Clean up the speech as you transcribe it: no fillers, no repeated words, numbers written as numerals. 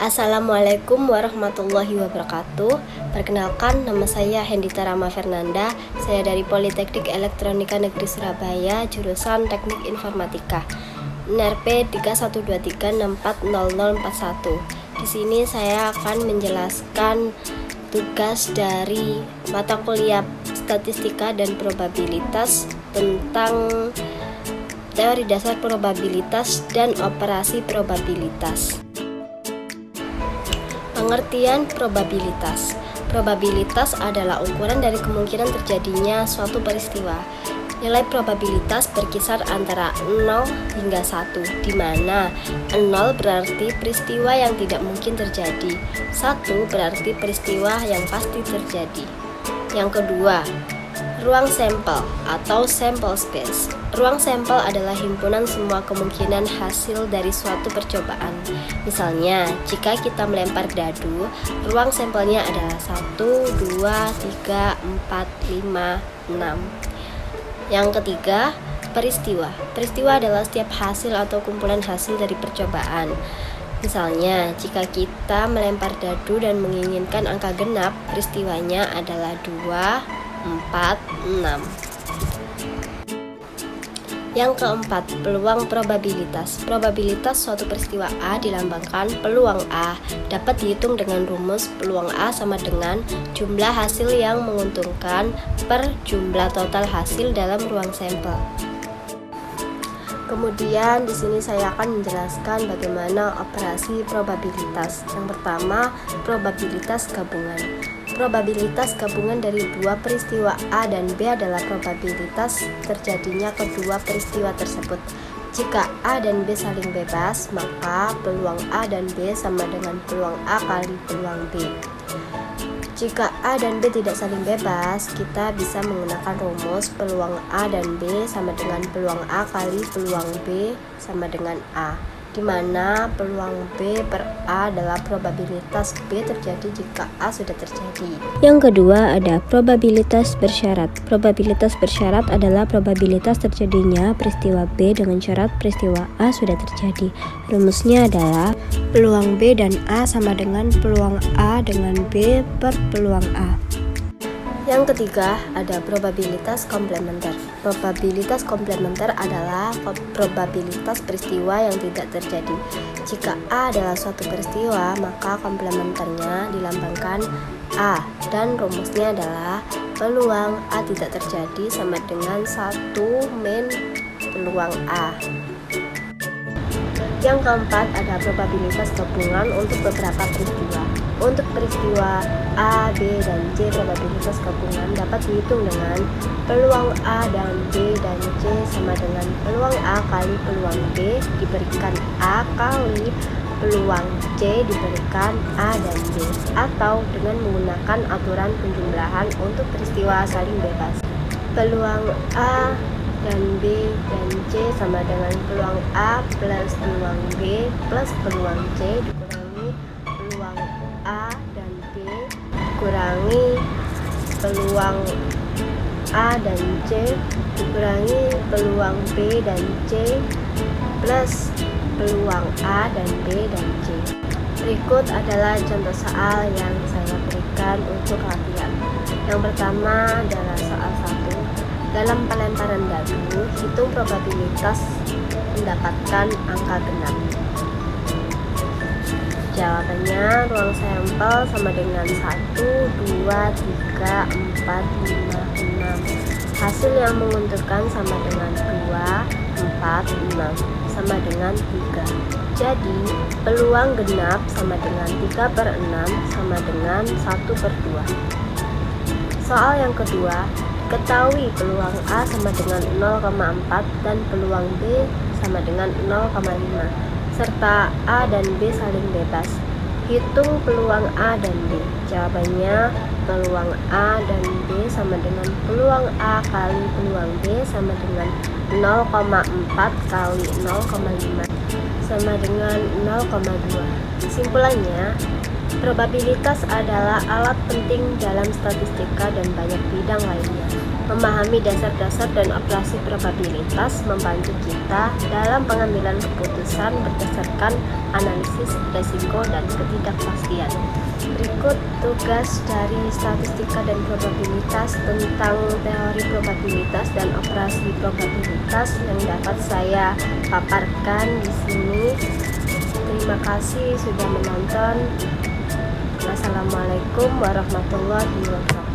Assalamualaikum warahmatullahi wabarakatuh. Perkenalkan, nama saya Hendita Rama Fernanda. Saya dari Politeknik Elektronika Negeri Surabaya, jurusan Teknik Informatika. NRP 3123640041. Di sini saya akan menjelaskan tugas dari mata kuliah Statistika dan Probabilitas tentang teori dasar probabilitas dan operasi probabilitas. Pengertian probabilitas. Probabilitas adalah ukuran dari kemungkinan terjadinya suatu peristiwa. Nilai probabilitas berkisar antara 0 hingga 1, di mana 0 berarti peristiwa yang tidak mungkin terjadi, 1 berarti peristiwa yang pasti terjadi. Yang kedua, ruang sampel atau sample space. Ruang sampel adalah himpunan semua kemungkinan hasil dari suatu percobaan. Misalnya, jika kita melempar dadu, ruang sampelnya adalah 1, 2, 3, 4, 5, 6. Yang ketiga, peristiwa. Peristiwa adalah setiap hasil atau kumpulan hasil dari percobaan. Misalnya, jika kita melempar dadu dan menginginkan angka genap, peristiwanya adalah 2, 4, 6. Yang keempat, peluang probabilitas. Probabilitas suatu peristiwa A dilambangkan peluang A dapat dihitung dengan rumus peluang A sama dengan jumlah hasil yang menguntungkan per jumlah total hasil dalam ruang sampel. Kemudian di sini saya akan menjelaskan bagaimana operasi probabilitas. Yang pertama, probabilitas gabungan. Probabilitas gabungan dari dua peristiwa A dan B adalah probabilitas terjadinya kedua peristiwa tersebut. Jika A dan B saling bebas, maka peluang A dan B sama dengan peluang A kali peluang B. Jika A dan B tidak saling bebas, kita bisa menggunakan rumus peluang A dan B sama dengan peluang A kali peluang B sama dengan A, di mana peluang B per A adalah probabilitas B terjadi jika A sudah terjadi. Yang kedua ada probabilitas bersyarat. Probabilitas bersyarat adalah probabilitas terjadinya peristiwa B dengan syarat peristiwa A sudah terjadi. Rumusnya adalah peluang B dan A sama dengan peluang A dengan B per peluang A. Yang ketiga, ada probabilitas komplementer. Probabilitas komplementer adalah probabilitas peristiwa yang tidak terjadi. Jika A adalah suatu peristiwa, maka komplementernya dilambangkan A, dan rumusnya adalah peluang A tidak terjadi sama dengan 1 min peluang A. Yang keempat, ada probabilitas gabungan untuk beberapa peristiwa. Untuk peristiwa A, B, dan C, probabilitas gabungan dapat dihitung dengan peluang A dan B dan C sama dengan peluang A kali peluang B diberikan A kali peluang C diberikan A dan B, atau dengan menggunakan aturan penjumlahan untuk peristiwa saling bebas. Peluang A dan B dan C sama dengan peluang A plus peluang B plus peluang C dikurangi peluang A dan B dikurangi peluang A dan C dikurangi peluang B dan C plus peluang A dan B dan C. Berikut adalah contoh soal yang saya berikan untuk latihan. Yang pertama adalah soal 1. Dalam pelemparan dadu, hitung probabilitas mendapatkan angka genap. Jawabannya, ruang sampel sama dengan 1, 2, 3, 4, 5, 6. Hasil yang menguntungkan sama dengan 2, 4, 6, sama dengan 3. Jadi, peluang genap sama dengan 3 per 6 sama dengan 1 per 2. Soal yang kedua, ketahui peluang A sama dengan 0,4 dan peluang B sama dengan 0,5 serta A dan B saling bebas. Hitung peluang A dan B. Jawabannya, peluang A dan B sama dengan peluang A kali peluang B sama dengan 0,4 kali 0,5 sama dengan 0,2. Kesimpulannya, probabilitas adalah alat penting dalam statistika dan banyak bidang lainnya. Memahami dasar-dasar dan operasi probabilitas membantu kita dalam pengambilan keputusan berdasarkan analisis risiko dan ketidakpastian. Berikut tugas dari statistika dan probabilitas tentang teori probabilitas dan operasi probabilitas yang dapat saya paparkan di sini. Terima kasih sudah menonton. Wassalamualaikum warahmatullahi wabarakatuh.